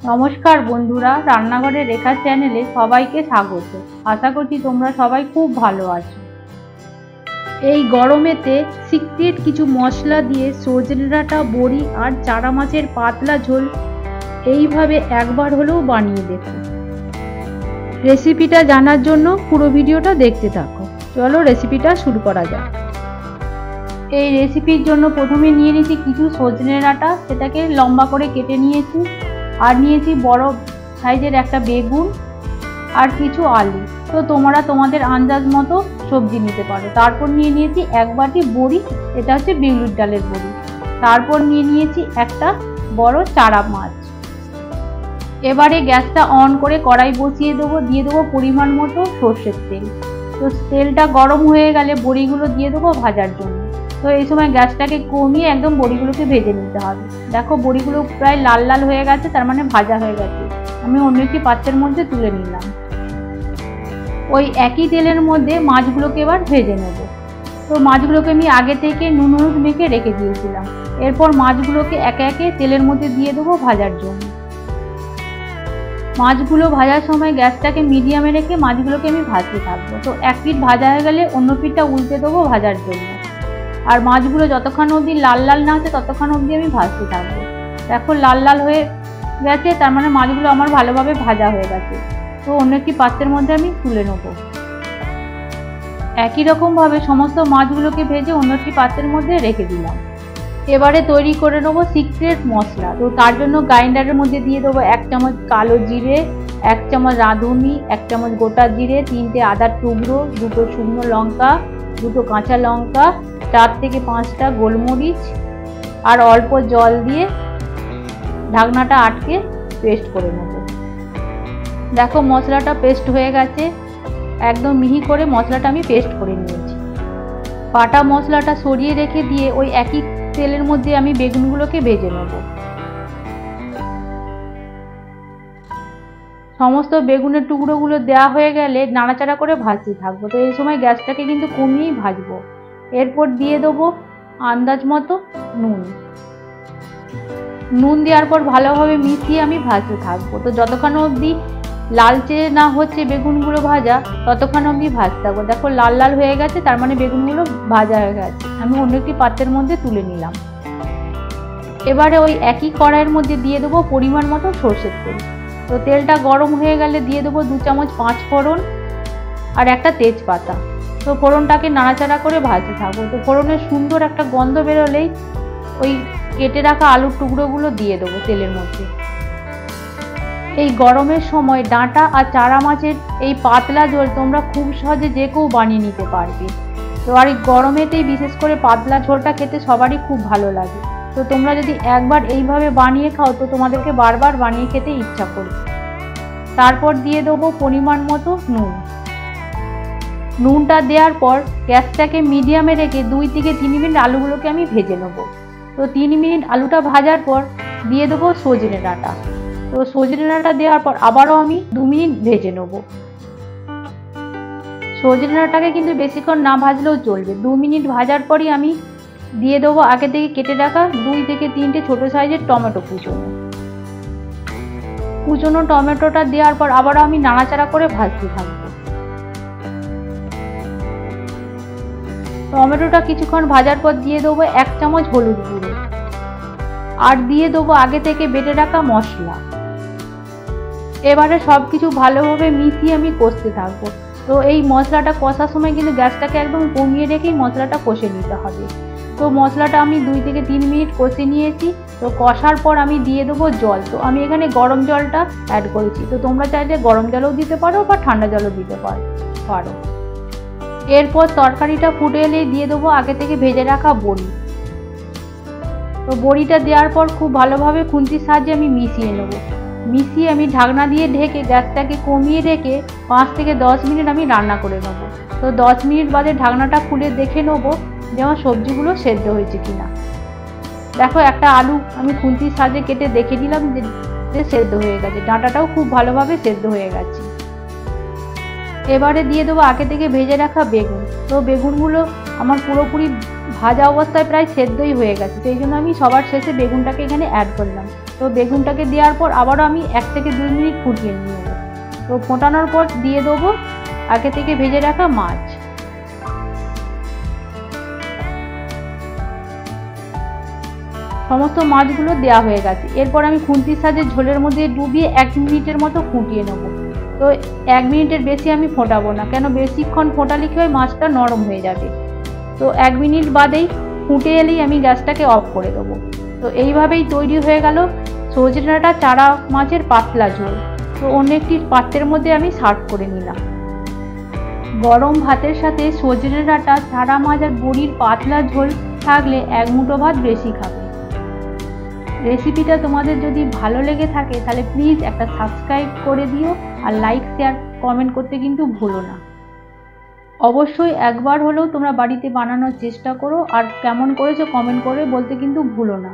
নমস্কার বন্ধুরা, রান্নাঘরে রেখা চ্যানেলে সবাইকে স্বাগত। আশা করছি তোমরা সবাই খুব ভালো আছো। এই গরমেতে সিক্রেট কিছু মশলা দিয়ে সজনে ডাঁটা, বড়ি আর চারা মাছের পাতলা ঝোল এইভাবে একবার হলেও বানিয়ে দেখো। রেসিপিটা জানার জন্য পুরো ভিডিওটা দেখতে থাকো। চলো রেসিপিটা শুরু করা যাক। এই রেসিপির জন্য প্রথমে নিয়ে নিয়েছি কিছু সজনে ডাঁটা, সেটাকে লম্বা করে কেটে নিয়েছি। আর নিয়েছি বড় সাইজের একটা বেগুন আর কিছু আলু। তো তোমরা তোমাদের আন্দাজ মতো সবজি নিতে পারো। তারপর নিয়ে নিয়েছি এক বাটি বড়ি, এটা হচ্ছে বিউলির ডালের বড়ি। তারপর নিয়ে নিয়েছি একটা বড় চারা মাছ। এবারে গ্যাসটা অন করে কড়াই বসিয়ে দেবো, দিয়ে দেবো পরিমাণ মতো সর্ষের তেল। তো তেলটা গরম হয়ে গেলে বড়িগুলো দিয়ে দেবো ভাজার জন্য। তো এই সময় গ্যাসটাকে কমিয়ে একদম বড়িগুলোকে ভেজে নিতে হবে। দেখো বড়িগুলো প্রায় লাল লাল হয়ে গেছে, তার মানে ভাজা হয়ে গেছে। আমি অন্য একটি পাত্রের মধ্যে তুলে নিলাম। ওই একই তেলের মধ্যে মাছগুলোকে এবার ভেজে নেব। তো মাছগুলোকে আমি আগে থেকে নুন হলুদ মেখে রেখে দিয়েছিলাম। এরপর মাছগুলোকে একে একে তেলের মধ্যে দিয়ে দেবো ভাজার জন্য। মাছগুলো ভাজার সময় গ্যাসটাকে মিডিয়ামে রেখে মাছগুলোকে আমি ভাজতে থাকবো। তো এক পিঠ ভাজা হয়ে গেলে অন্য পিঠটা উল্টে দেবো ভাজার জন্য। আর মাছগুলো যতক্ষণ অবধি লাল লাল না হচ্ছে ততক্ষণ অবধি আমি ভাজতে থাকবো। দেখো লাল লাল হয়ে গেছে, তার মানে মাছগুলো আমার ভালোভাবে ভাজা হয়ে গেছে। তো অন্য একটি পাত্রের মধ্যে আমি তুলে নেব। একই রকমভাবে সমস্ত মাছগুলোকে ভেজে অন্য একটি পাত্রের মধ্যে রেখে দিলাম। এবারে তৈরি করে নেবো সিক্রেট মশলা। তো তার জন্য গ্রাইন্ডারের মধ্যে দিয়ে দেবো 1 চামচ কালো জিরে, 1 চামচ রাঁধুনি, 1 চামচ গোটা জিরে, 3টে আদার টুকরো, 2টো শুকনো লঙ্কা, 2টো কাঁচা লঙ্কা, 4 থেকে 5টা গোলমরিচ আর অল্প জল দিয়ে ঢাকনাটা আটকে পেস্ট করে নেব। দেখো মশলাটা পেস্ট হয়ে গেছে, একদম মিহি করে মশলাটা আমি পেস্ট করে নিয়েছি। বাটা মশলাটা সরিয়ে রেখে দিয়ে ওই একই তেলের মধ্যে আমি বেগুনগুলোকে ভেজে নেব। সমস্ত বেগুনের টুকরোগুলো দেওয়া হয়ে গেলে নাড়াচাড়া করে ভাজতে থাকবো। তো এই সময় গ্যাসটাকে কিন্তু কমিয়েই ভাজবো। এরপর দিয়ে দেবো আন্দাজ মতো নুন। নুন দেওয়ার পর ভালোভাবে মিশিয়ে আমি ভাজতে থাকবো। তো যতক্ষণ অবধি লালচে না হচ্ছে বেগুনগুলো ভাজা, ততক্ষণ অবধি ভাজতে থাকবো। দেখো লাল লাল হয়ে গেছে, তার মানে বেগুনগুলো ভাজা হয়ে গেছে। আমি অন্য একটি পাত্রের মধ্যে তুলে নিলাম। এবারে ওই একই কড়াইয়ের মধ্যে দিয়ে দেবো পরিমাণ মতো সর্ষের তেল। তো তেলটা গরম হয়ে গেলে দিয়ে দেবো 2 চামচ 5 ফোড়ন আর একটা তেজপাতা। তো ফোড়নটাকে নাড়াচাড়া করে ভাজতে থাকবো। তো ফোড়নের সুন্দর একটা গন্ধ বেরোলেই ওই কেটে রাখা আলুর টুকরোগুলো দিয়ে দেবো তেলের মধ্যে। এই গরমের সময় ডাঁটা আর চারা মাছের এই পাতলা ঝোল তোমরা খুব সহজে যে কেউ বানিয়ে নিতে পারবে। তো আর এই গরমেতেই বিশেষ করে পাতলা ঝোলটা খেতে সবারই খুব ভালো লাগে। তো তোমরা যদি একবার এইভাবে বানিয়ে খাও তো তোমাদেরকে বারবার বানিয়ে খেতে ইচ্ছা করবে। তারপর দিয়ে দেবো পরিমাণ মতো নুন। নুনটা দেওয়ার পর গ্যাসটাকে মিডিয়ামে রেখে 2 থেকে 3 মিনিট আলুগুলোকে আমি ভেজে নেব। তো 3 মিনিট আলুটা ভাজার পর দিয়ে দেবো সজনে ডাঁটা। তো সজনে ডাঁটা দেওয়ার পর আবারও আমি 2 মিনিট ভেজে নেব। সজনে ডাঁটাকে কিন্তু বেশিক্ষণ না ভাজলেও চলবে। 2 মিনিট ভাজার পরই আমি দিয়ে দেবো আগে থেকে কেটে রাখা 2 থেকে 3টে ছোটো সাইজের টমেটো কুচনো টমেটোটা দেওয়ার পর আবারও আমি নাড়াচাড়া করে ভাজতে থাকবো। টমেটোটা কিছুক্ষণ ভাজার পর দিয়ে দেবো 1 চামচ হলুদ গুঁড়ো আর দিয়ে দেবো আগে থেকে বেটে রাখা মশলা। এবারে সব কিছু ভালোভাবে মিশিয়ে আমি কষতে থাকবো। তো এই মশলাটা কষার সময় কিন্তু গ্যাসটাকে একদম কমিয়ে রেখেই মশলাটা কষে নিতে হবে। তো মশলাটা আমি 2 থেকে 3 মিনিট কষে নিয়েছি। তো কষার পর আমি দিয়ে দেবো জল। তো আমি এখানে গরম জলটা অ্যাড করেছি। তো তোমরা চাইলে গরম জলও দিতে পারো বা ঠান্ডা জলও দিতে পারো। এরপর তরকারিটা ফুটে এলেই দিয়ে দেবো আগে থেকে ভেজে রাখা বড়ি। তো বড়িটা দেওয়ার পর খুব ভালোভাবে খুন্তির সাহায্যে আমি মিশিয়ে নেব। মিশিয়ে আমি ঢাকনা দিয়ে ঢেকে গ্যাসটাকে কমিয়ে রেখে 5 থেকে 10 মিনিট আমি রান্না করে নেব। তো 10 মিনিট বাদে ঢাকনাটা খুলে দেখে নেবো যে আমার সবজিগুলো সেদ্ধ হয়েছে কিনা। দেখো একটা আলু আমি খুন্তির সাহায্যে কেটে দেখে দিলাম যে সেদ্ধ হয়ে গেছে। ডাঁটাটাও খুব ভালোভাবে সেদ্ধ হয়ে গেছে। এবারে দিয়ে দেবো আগে থেকে ভেজে রাখা বেগুন। তো বেগুনগুলো আমার পুরোপুরি ভাজা অবস্থায় প্রায় সেদ্ধই হয়ে গেছে, সেই জন্য আমি সবার শেষে বেগুনটাকে এখানে অ্যাড করলাম। তো বেগুনটাকে দেওয়ার পর আবারও আমি 1 থেকে 2 মিনিট ফুটিয়ে নেব। তো ফোটানোর পর দিয়ে দেবো আগে থেকে ভেজে রাখা মাছ। সমস্ত মাছগুলো দেওয়া হয়ে গেছে। এরপর আমি খুন্তির সাহায্যে ঝোলের মধ্যে ডুবিয়ে 1 মিনিটের মতো ফুটিয়ে নেব। তো 1 মিনিটের বেশি আমি ফোটাবো না, কেন বেশিক্ষণ ফোটালে কি হয়, মাছটা নরম হয়ে যাবে। তো 1 মিনিট বাদেই ফুটে এলেই আমি গ্যাসটাকে অফ করে দেবো। তো এইভাবেই তৈরি হয়ে গেল সজনে ডাঁটা চারা মাছের পাতলা ঝোল। তো অন্য একটি পাত্রের মধ্যে আমি সার্ভ করে নিলাম। গরম ভাতের সাথে সজনে ডাঁটা চারা মাছ আর বড়ির পাতলা ঝোল থাকলে 1 মুঠো ভাত বেশি খাবে। রেসিপিটা তোমাদের যদি ভালো লেগে থাকে তাহলে প্লিজ একটা সাবস্ক্রাইব করে দিও, আর লাইক শেয়ার কমেন্ট করতে কিন্তু ভুলো না। অবশ্যই একবার হলেও তোমরা বাড়িতে বানানোর চেষ্টা করো, আর কেমন করেছো কমেন্ট করে বলতে কিন্তু ভুলো না।